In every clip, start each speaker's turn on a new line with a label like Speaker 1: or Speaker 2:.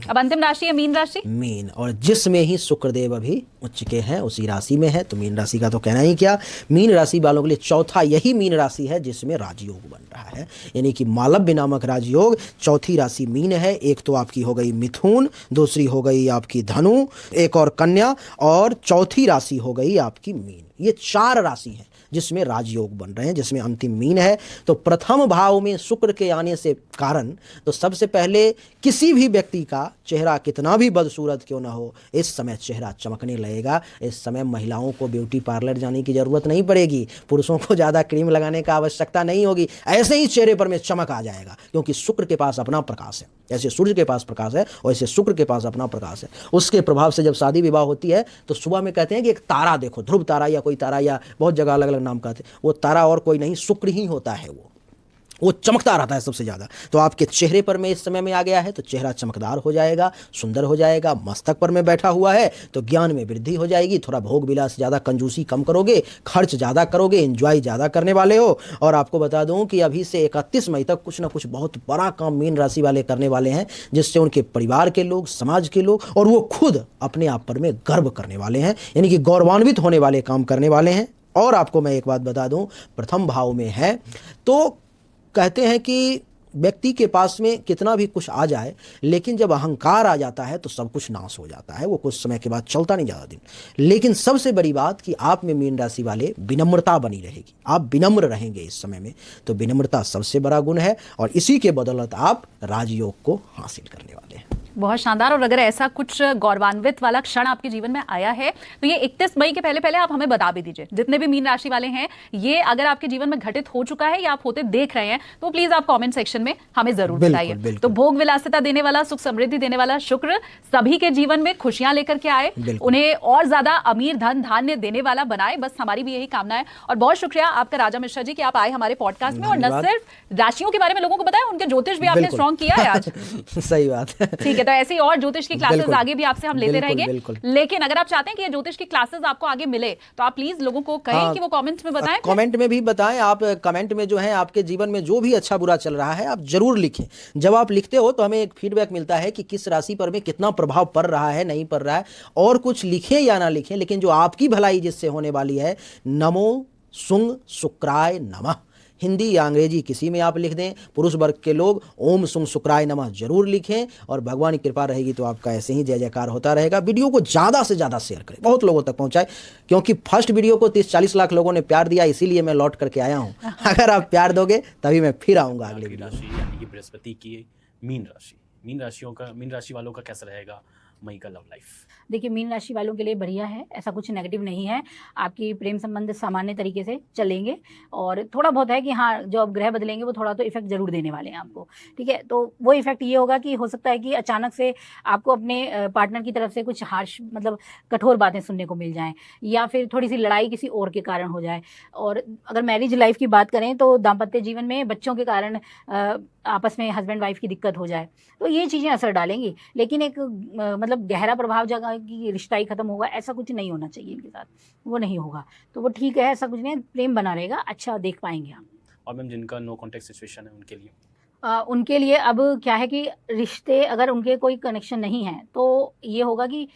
Speaker 1: अब अंतिम राशि है मीन राशि।
Speaker 2: मीन, और जिसमें ही शुक्रदेव अभी उच्च के हैं उसी राशि में है, तो मीन राशि का तो कहना ही क्या। मीन राशि वालों के लिए चौथा यही मीन राशि है जिसमें राजयोग बन रहा है, यानी कि मालव्य नामक राजयोग। चौथी राशि मीन है। एक तो आपकी हो गई मिथुन, दूसरी हो गई आपकी धनु, एक और कन्या, और चौथी राशि हो गई आपकी मीन। ये 4 राशि है जिसमें राजयोग बन रहे हैं, जिसमें अंतिम मीन है। तो प्रथम भाव में शुक्र के आने से कारण तो सबसे पहले किसी भी व्यक्ति का चेहरा कितना भी बदसूरत क्यों ना हो, इस समय चेहरा चमकने लगेगा। इस समय महिलाओं को ब्यूटी पार्लर जाने की जरूरत नहीं पड़ेगी, पुरुषों को ज़्यादा क्रीम लगाने का आवश्यकता नहीं होगी, ऐसे ही चेहरे पर में चमक आ जाएगा, क्योंकि शुक्र के पास अपना प्रकाश है। जैसे सूर्य के पास प्रकाश है वैसे शुक्र के पास अपना प्रकाश है। उसके प्रभाव से जब शादी विवाह होती है तो सुबह में कहते हैं कि एक तारा देखो, ध्रुव तारा या कोई तारा, या बहुत जगह अलग अलग नाम कहते हैं, वो तारा और कोई नहीं शुक्र ही होता है। वो चमकता रहता है सबसे ज़्यादा। तो आपके चेहरे पर में इस समय में आ गया है तो चेहरा चमकदार हो जाएगा, सुंदर हो जाएगा। मस्तक पर में बैठा हुआ है तो ज्ञान में वृद्धि हो जाएगी। थोड़ा भोग विलास ज़्यादा, कंजूसी कम करोगे, खर्च ज़्यादा करोगे, एंजॉय ज़्यादा करने वाले हो। और आपको बता दूं कि अभी से 31 मई तक कुछ ना कुछ बहुत बड़ा काम मीन राशि वाले करने वाले हैं, जिससे उनके परिवार के लोग, समाज के लोग और वो खुद अपने आप पर में गर्व करने वाले हैं, यानी कि गौरवान्वित होने वाले काम करने वाले हैं। और आपको मैं एक बात बता दूं, प्रथम भाव में है तो कहते हैं कि व्यक्ति के पास में कितना भी कुछ आ जाए, लेकिन जब अहंकार आ जाता है तो सब कुछ नाश हो जाता है। वो कुछ समय के बाद चलता नहीं ज़्यादा दिन। लेकिन सबसे बड़ी बात कि आप में मीन राशि वाले विनम्रता बनी रहेगी, आप विनम्र रहेंगे इस समय में। तो विनम्रता सबसे बड़ा गुण है और इसी के बदौलत आप राजयोग को हासिल करने वाले हैं।
Speaker 1: बहुत शानदार। और अगर ऐसा कुछ गौरवान्वित वाला क्षण आपके जीवन में आया है तो ये 31 मई के पहले पहले आप हमें बता भी दीजिए। जितने भी मीन राशि वाले हैं, ये अगर आपके जीवन में घटित हो चुका है या आप होते देख रहे हैं तो प्लीज आप कमेंट सेक्शन में हमें जरूर बताइए। तो भोग विलासिता देने वाला, सुख समृद्धि देने वाला शुक्र सभी के जीवन में खुशियां लेकर के आए, उन्हें और ज्यादा अमीर धन धान्य देने वाला बनाए, बस हमारी भी यही कामना है। और बहुत शुक्रिया आपका राजा मिश्रा जी कि आप आए हमारे पॉडकास्ट में और न सिर्फ राशियों के बारे में लोगों को बताया, उनके ज्योतिष भी आपने स्ट्रॉन्ग किया है आज।
Speaker 2: सही बात है।
Speaker 1: ठीक है, तो ऐसे ही और ज्योतिष की क्लासेस आगे भी आपसे हम लेते रहेंगे। लेकिन अगर आप चाहते हैं कि ये ज्योतिष की क्लासेस आपको आगे मिले तो आप प्लीज लोगों को कहें कि वो कमेंट्स में बताएं।
Speaker 2: कमेंट में भी बताएं। आप कमेंट में जो है आपके जीवन में जो भी अच्छा बुरा चल रहा है आप जरूर लिखें। जब आप लिखते हो तो हमें एक फीडबैक मिलता है कि किस राशि पर में कितना प्रभाव पड़ रहा है, नहीं पड़ रहा है। और कुछ लिखें या ना लिखें, लेकिन जो आपकी भलाई जिससे होने वाली है, नमो सुंग शुक्राय नमः, हिंदी या अंग्रेजी किसी में आप लिख दें। पुरुष वर्ग के लोग ओम सुंग शुक्राय नमः जरूर लिखें और भगवान की कृपा रहेगी तो आपका ऐसे ही जय जयकार होता रहेगा। वीडियो को ज़्यादा से ज़्यादा शेयर करें, बहुत लोगों तक पहुंचाएं, क्योंकि फर्स्ट वीडियो को 30-40 लाख लोगों ने प्यार दिया, इसीलिए मैं लौट करके आया हूँ। अगर आप प्यार दोगे तभी मैं फिर आऊँगा अगले वीडियो।
Speaker 3: राशि यानी कि बृहस्पति की मीन राशि, मीन राशि वालों का कैसा रहेगा मई का लव लाइफ?
Speaker 4: देखिए, मीन राशि वालों के लिए बढ़िया है, ऐसा कुछ नेगेटिव नहीं है। आपकी प्रेम संबंध सामान्य तरीके से चलेंगे और थोड़ा बहुत है कि हाँ, जो अब ग्रह बदलेंगे वो थोड़ा तो इफेक्ट जरूर देने वाले हैं आपको। ठीक है, तो वो इफेक्ट ये होगा कि हो सकता है कि अचानक से आपको अपने पार्टनर की तरफ से कुछ हार्श, मतलब कठोर बातें सुनने को मिल जाएं, या फिर थोड़ी सी लड़ाई किसी और के कारण हो जाए। और अगर मैरिज लाइफ की बात करें तो दाम्पत्य जीवन में बच्चों के कारण आपस में हस्बैंड वाइफ की दिक्कत हो जाए, तो ये चीज़ें असर डालेंगी। लेकिन एक मतलब गहरा प्रभाव जगह कि रिश्ता ही खत्म होगा, ऐसा कुछ नहीं होना चाहिए इनके साथ, वो नहीं होगा। तो वो ठीक है, ऐसा कुछ नहीं, प्रेम बना रहेगा, अच्छा देख पाएंगे आप।
Speaker 3: और मैम जिनका नो कॉन्टेक्ट सिचुएशन है उनके लिए
Speaker 4: उनके लिए अब क्या है कि रिश्ते अगर उनके कोई कनेक्शन नहीं है तो ये होगा कि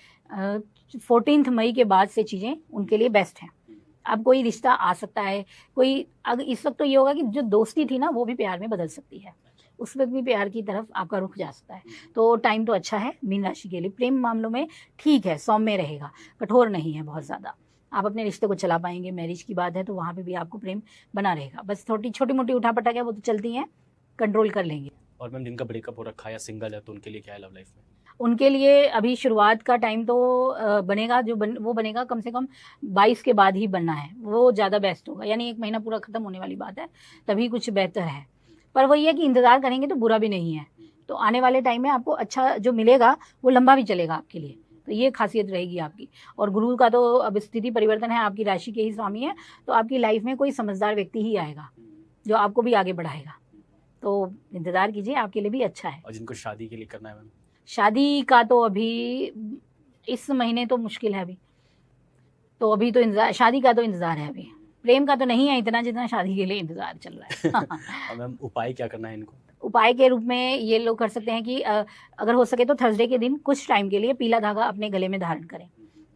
Speaker 4: 14 मई के बाद से चीज़ें उनके लिए बेस्ट हैं। अब कोई रिश्ता आ सकता है, कोई अगर इस वक्त तो ये होगा कि जो दोस्ती थी ना वो भी प्यार में बदल सकती है, उस वक्त भी प्यार की तरफ आपका रुख जा सकता है। तो टाइम तो अच्छा है मीन राशि के लिए। प्रेम मामलों में ठीक है, सौम्य रहेगा, कठोर नहीं है बहुत ज़्यादा। आप अपने रिश्ते को चला पाएंगे। मैरिज की बात है तो वहाँ पे भी आपको प्रेम बना रहेगा। बस छोटी मोटी उठापटक है वो तो चलती हैं, कंट्रोल कर लेंगे।
Speaker 3: और मैम जिनका ब्रेकअप हो रखा है या सिंगल है तो उनके लिए क्या है लव लाइफ में?
Speaker 4: उनके लिए अभी शुरुआत का टाइम तो बनेगा, वो बनेगा कम से कम 22 के बाद ही बनना है, वो ज़्यादा बेस्ट होगा। यानी 1 महीना पूरा ख़त्म होने वाली बात है, तभी कुछ बेहतर है। पर वही है कि इंतज़ार करेंगे तो बुरा भी नहीं है। तो आने वाले टाइम में आपको अच्छा जो मिलेगा वो लंबा भी चलेगा आपके लिए, तो ये खासियत रहेगी आपकी। और गुरु का तो अब स्थिति परिवर्तन है, आपकी राशि के ही स्वामी है, तो आपकी लाइफ में कोई समझदार व्यक्ति ही आएगा जो आपको भी आगे बढ़ाएगा। तो इंतज़ार कीजिए, आपके लिए भी अच्छा है।
Speaker 3: और जिनको शादी के लिए करना है मैम?
Speaker 4: शादी का तो अभी इस महीने तो मुश्किल है अभी, तो अभी तो इंतज़ार, शादी का तो इंतज़ार है अभी। प्रेम का तो नहीं है इतना जितना शादी के लिए इंतज़ार चल रहा है।
Speaker 3: और मैम उपाय क्या करना है इनको?
Speaker 4: उपाय के रूप में ये लोग कर सकते हैं कि अगर हो सके तो थर्सडे के दिन कुछ टाइम के लिए पीला धागा अपने गले में धारण करें।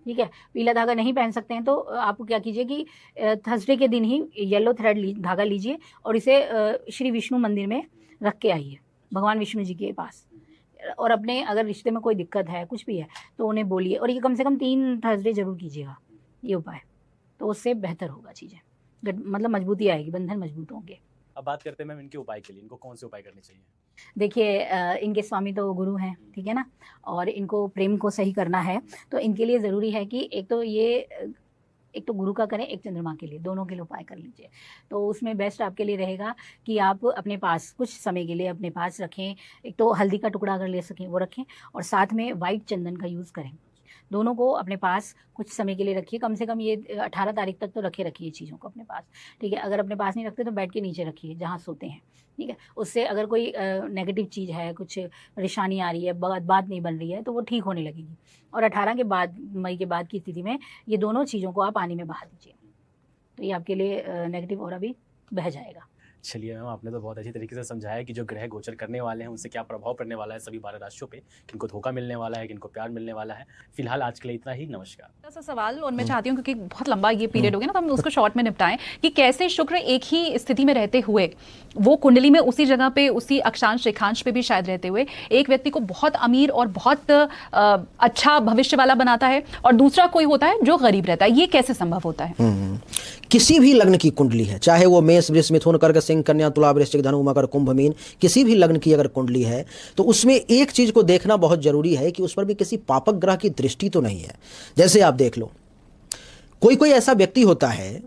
Speaker 4: ठीक है, पीला धागा नहीं पहन सकते हैं तो आप क्या कीजिए कि थर्सडे के दिन ही येलो थ्रेड धागा लीजिए और इसे श्री विष्णु मंदिर में रख के आइए, भगवान विष्णु जी के पास, और अपने अगर रिश्ते में कोई दिक्कत है कुछ भी है तो उन्हें बोलिए, और ये कम से कम 3 थर्सडे जरूर कीजिएगा ये उपाय, तो उससे बेहतर होगा चीज़ें, मतलब मजबूती आएगी, बंधन मजबूत होंगे।
Speaker 3: अब बात करते हैं मैम इनके उपाय के लिए, इनको कौन से उपाय करने चाहिए?
Speaker 4: देखिए इनके स्वामी तो गुरु हैं, ठीक है ना, और इनको प्रेम को सही करना है तो इनके लिए ज़रूरी है कि एक तो गुरु का करें, एक चंद्रमा के लिए, दोनों के लिए उपाय कर लीजिए। तो उसमें बेस्ट आपके लिए रहेगा कि आप अपने पास कुछ समय के लिए अपने पास रखें, एक तो हल्दी का टुकड़ा अगर ले सकें वो रखें, और साथ में वाइट चंदन का यूज़ करें। दोनों को अपने पास कुछ समय के लिए रखिए, कम से कम ये 18 तारीख तक तो रखिए चीज़ों को अपने पास, ठीक है। अगर अपने पास नहीं रखते तो बेड के नीचे रखिए जहाँ सोते हैं, ठीक है। उससे अगर कोई नेगेटिव चीज़ है, कुछ परेशानी आ रही है, बात नहीं बन रही है, तो वो ठीक होने लगेगी। और 18 के बाद, मई के बाद की स्थिति में ये दोनों चीज़ों को आप पानी में बहा दीजिए, तो ये आपके लिए नेगेटिव ऑरा भी बह जाएगा।
Speaker 3: चलिए मैम, आपने तो बहुत अच्छी तरीके से समझाया कि जो ग्रह गोचर करने वाले हैं उनसे क्या प्रभाव पड़ने वाला है सभी 12 राशियों पे, किनको धोखा मिलने वाला है, किनको प्यार मिलने वाला है। फिलहाल आज के लिए इतना ही, नमस्कार।
Speaker 1: छोटा सा सवाल, और मैं चाहती हूँ क्योंकि बहुत लंबा ये पीरियड हो गया ना, तो हम उसको शॉर्ट में निपटाएं कि कैसे शुक्र एक ही स्थिति में रहते हुए, वो कुंडली में उसी जगह पे, उसी अक्षांश रेखांश पे भी शायद रहते हुए एक व्यक्ति को बहुत अमीर और बहुत अच्छा भविष्य वाला बनाता है, और दूसरा कोई होता है जो गरीब रहता है। ये कैसे संभव होता है?
Speaker 2: किसी भी लग्न की कुंडली है, चाहे वो मेष, वृष, मिथुन, कर्क, सिंह, कन्या, तुला, वृश्चिक, धनु, मकर, कुंभ, मीन, किसी भी लग्न की अगर कुंडली है तो उसमें एक चीज को देखना बहुत जरूरी है कि उस पर भी किसी पापक ग्रह की दृष्टि तो नहीं है। जैसे आप देख लो, कोई ऐसा व्यक्ति होता है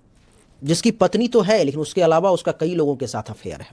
Speaker 2: जिसकी पत्नी तो है लेकिन उसके अलावा उसका कई लोगों के साथ अफेयर है।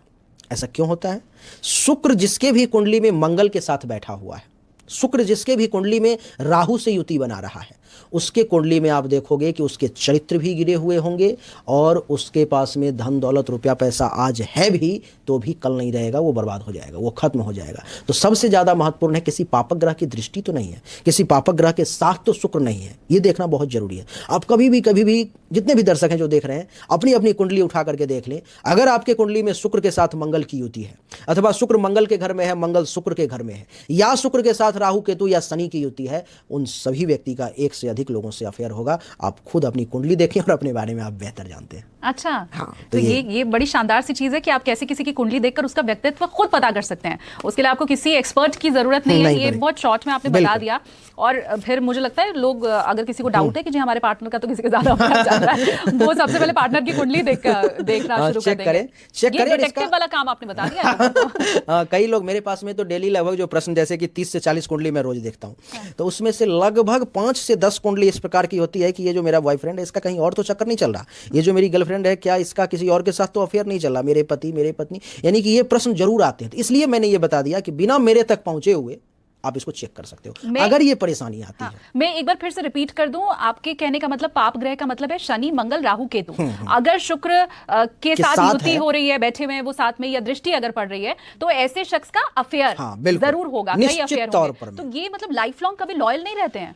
Speaker 2: ऐसा क्यों होता है? शुक्र जिसके भी कुंडली में मंगल के साथ बैठा हुआ है, शुक्र जिसके भी कुंडली में राहु से युति बना रहा है, उसके कुंडली में आप देखोगे कि उसके चरित्र भी गिरे हुए होंगे, और उसके पास में धन दौलत रुपया पैसा आज है भी तो भी कल नहीं रहेगा, वो बर्बाद हो जाएगा, वो खत्म हो जाएगा। तो सबसे ज़्यादा महत्वपूर्ण है किसी पापक ग्रह की दृष्टि तो नहीं है, किसी पापक ग्रह के साथ तो शुक्र नहीं है, ये देखना बहुत जरूरी है। आप कभी भी जितने भी दर्शक हैं जो देख रहे हैं, अपनी अपनी कुंडली उठा करके देख लें। अगर आपके कुंडली में शुक्र के साथ मंगल की युति है, अथवा शुक्र मंगल के घर में है, मंगल शुक्र के घर में है, या शुक्र के साथ राहु केतु या शनि की युति है, उन सभी व्यक्ति का एक से अधिक लोगों से अफेयर होगा। आप खुद अपनी कुंडली देखें और अपने बारे में आप बेहतर जानते हैं।
Speaker 1: अच्छा,
Speaker 2: हाँ,
Speaker 1: तो ये बड़ी शानदार सी चीज है कि आप कैसे किसी की कुंडली देखकर उसका व्यक्तित्व खुद पता कर सकते हैं। उसके लिए आपको किसी एक्सपर्ट की जरूरत नहीं है। ये बहुत शॉर्ट में आपने बता दिया। और फिर मुझे लगता है लोग, अगर किसी को डाउट है कि जी हमारे पार्टनर का तो किसी के ज्यादा अफेयर चल रहा है, वो सबसे पहले पार्टनर की कुंडली देखना शुरू कर देंगे।
Speaker 2: चेक करें।
Speaker 1: डिटेक्टिव वाला काम आपने बता दिया।
Speaker 2: कई लोग मेरे पास में तो डेली लगभग जो प्रश्न, जैसे कि 30 से 40 कुंडली मैं रोज देखता हूँ, तो उसमें से लगभग 5 से 10 कुंडली इस प्रकार की होती है कि ये जो मेरा बॉयफ्रेंड है इसका कहीं और तो चक्कर नहीं चल रहा, ये जो मेरी गर्लफ्रेंड है क्या इसका किसी और के साथ तो अफेयर नहीं चल रहा, मेरे पति, मेरे पत्नी, यानी कि ये प्रश्न जरूर आते हैं। इसलिए मैंने ये बता दिया कि बिना मेरे तक पहुंचे हुए आप इसको चेक कर सकते हो अगर ये परेशानी आती है।
Speaker 1: मैं एक बार फिर से रिपीट कर दूं, आपके कहने का मतलब पाप ग्रह का मतलब है शनि, मंगल, राहु, केतु। अगर शुक्र के साथ युति हो रही है, बैठे हुए हैं वो साथ में, या दृष्टि अगर पड़ रही है, तो ऐसे शख्स का अफेयर जरूर होगा, कई अफेयर होंगे। तो ये मतलब लाइफ लॉन्ग कभी लॉयल नहीं रहते हैं।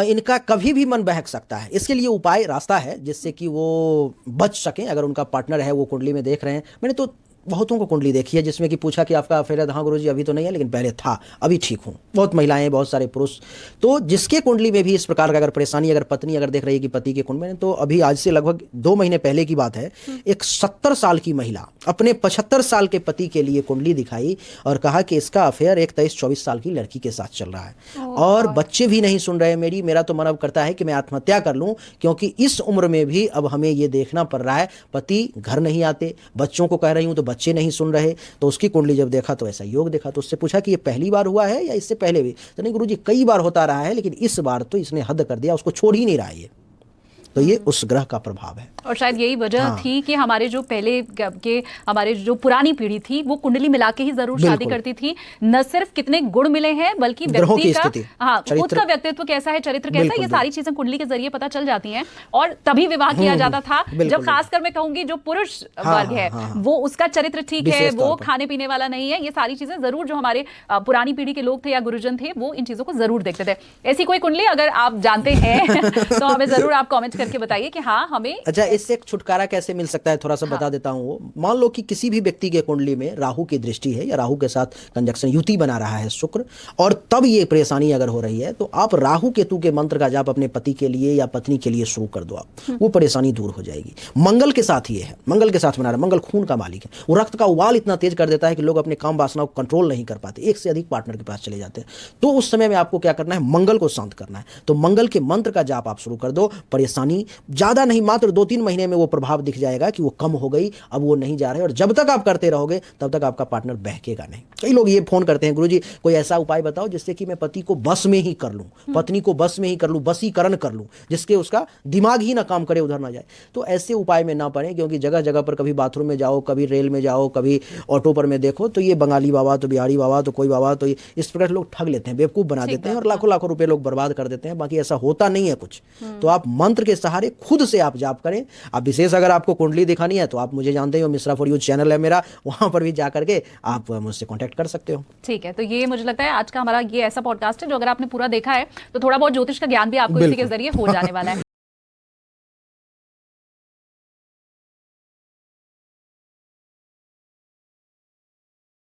Speaker 2: इनका कभी भी मन बहक सकता है। इसके लिए उपाय, रास्ता है जिससे कि वो बच सकें। अगर उनका पार्टनर है, वो कुंडली में देख रहे हैं, मैंने तो बहुतों को कुंडली देखी है जिसमें कि पूछा कि आपका अफेयर है, हाँ गुरुजी अभी तो नहीं है लेकिन पहले था, अभी ठीक हूँ। बहुत महिलाएं, बहुत सारे पुरुष। तो जिसके कुंडली में भी इस प्रकार का अगर परेशानी, अगर पत्नी अगर देख रही है कि पति के कुंडली में, तो अभी आज से लगभग 2 महीने पहले की बात है, एक 70 साल की महिला अपने 75 साल के पति के लिए कुंडली दिखाई और कहा कि इसका अफेयर एक 23-24 साल की लड़की के साथ चल रहा है और बच्चे भी नहीं सुन रहे मेरा तो मन अब करता है कि मैं आत्महत्या कर लूं, क्योंकि इस उम्र में भी अब हमें ये देखना पड़ रहा है, पति घर नहीं आते, बच्चों को कह रही हूं तो बच्चे नहीं सुन रहे। तो उसकी कुंडली जब देखा तो ऐसा योग देखा, तो उससे पूछा कि ये पहली बार हुआ है या इससे पहले भी? तो नहीं गुरुजी, कई बार होता रहा है लेकिन इस बार तो इसने हद कर दिया, उसको छोड़ ही नहीं रहा है ये। तो ये उस ग्रह का प्रभाव है।
Speaker 1: और शायद यही वजह थी कि हमारे जो पहले के हमारे जो पुरानी पीढ़ी थी वो कुंडली मिला के ही जरूर शादी करती थी। न सिर्फ कितने गुण मिले हैं बल्कि व्यक्ति का खुद का व्यक्तित्व कैसा है, चरित्र कैसा है, ये सारी चीजें कुंडली के जरिए पता चल जाती हैं। और तभी विवाह किया जाता था। जब खासकर मैं कहूंगी जो पुरुष वर्ग है वो उसका चरित्र ठीक है, वो खाने पीने वाला नहीं है, ये सारी चीजें जरूर जो हमारे पुरानी पीढ़ी के लोग थे या गुरुजन थे वो इन चीजों को जरूर देखते थे। ऐसी कोई कुंडली अगर आप जानते हैं तो हमें जरूर आप कॉमेंट करके बताइए कि हाँ हमें
Speaker 2: अच्छा, इससे एक छुटकारा कैसे मिल सकता है, थोड़ा सा बता देता हूँ। वो मान लो कि किसी भी व्यक्ति के कुंडली में राहु की दृष्टि है या राहु के साथ कंजक्शन युति बना रहा है शुक्र, और तब ये परेशानी अगर हो रही है तो आप राहु केतु के मंत्र का जाप अपने पति के लिए या पत्नी के लिए शुरू कर दो, आप वो परेशानी दूर हो जाएगी। मंगल के साथ ये है, मंगल के साथ बना रहा है, मंगल खून का मालिक है, वो रक्त का उबाल इतना तेज कर देता है कि लोग अपने काम वासना को कंट्रोल नहीं कर पाते, एक से अधिक पार्टनर के पास चले जाते हैं। तो उस समय में आपको क्या करना है, मंगल को शांत करना है। तो मंगल के मंत्र का जाप आप शुरू कर दो, परेशानी ज्यादा नहीं, मात्र 2-3 महीने में वो प्रभाव दिख जाएगा कि वो कम हो गई, अब वो नहीं जा रहे। और जब तक आप करते रहोगे तब तक आपका पार्टनर बहकेगा नहीं। कई लोग ये फोन करते हैं, गुरुजी कोई ऐसा उपाय बताओ जिससे कि मैं पति को बस में ही कर लूं, पत्नी को बस में ही कर लूं, बसीकरण कर लूं, जिसके उसका दिमाग ही ना काम करे, उधर ना जाए। तो ऐसे उपाय में ना पड़े, क्योंकि जगह जगह पर कभी बाथरूम में जाओ, कभी रेल में जाओ, कभी ऑटो पर में देखो तो ये बंगाली बाबा, तो बिहारी बाबा, तो कोई बाबा, तो इस प्रकार लोग ठग लेते हैं, बेवकूफ बना देते हैं और लाखों लाखों रुपए लोग बर्बाद कर देते हैं। बाकी ऐसा होता नहीं है कुछ। तो आप मंत्र के सहारे खुद से आप जाप करें। आप विशेष अगर आपको कुंडली दिखानी है तो आप मुझे जानते हो, मिश्रा फॉर यू चैनल है मेरा, वहां पर भी जा करके आप मुझसे कांटेक्ट कर सकते हो।
Speaker 1: ठीक है, तो ये मुझे लगता है आज का हमारा ये ऐसा पॉडकास्ट है जो अगर आपने पूरा देखा है तो थोड़ा बहुत ज्योतिष का ज्ञान भी आपको इसी के जरिए हो जाने वाला है।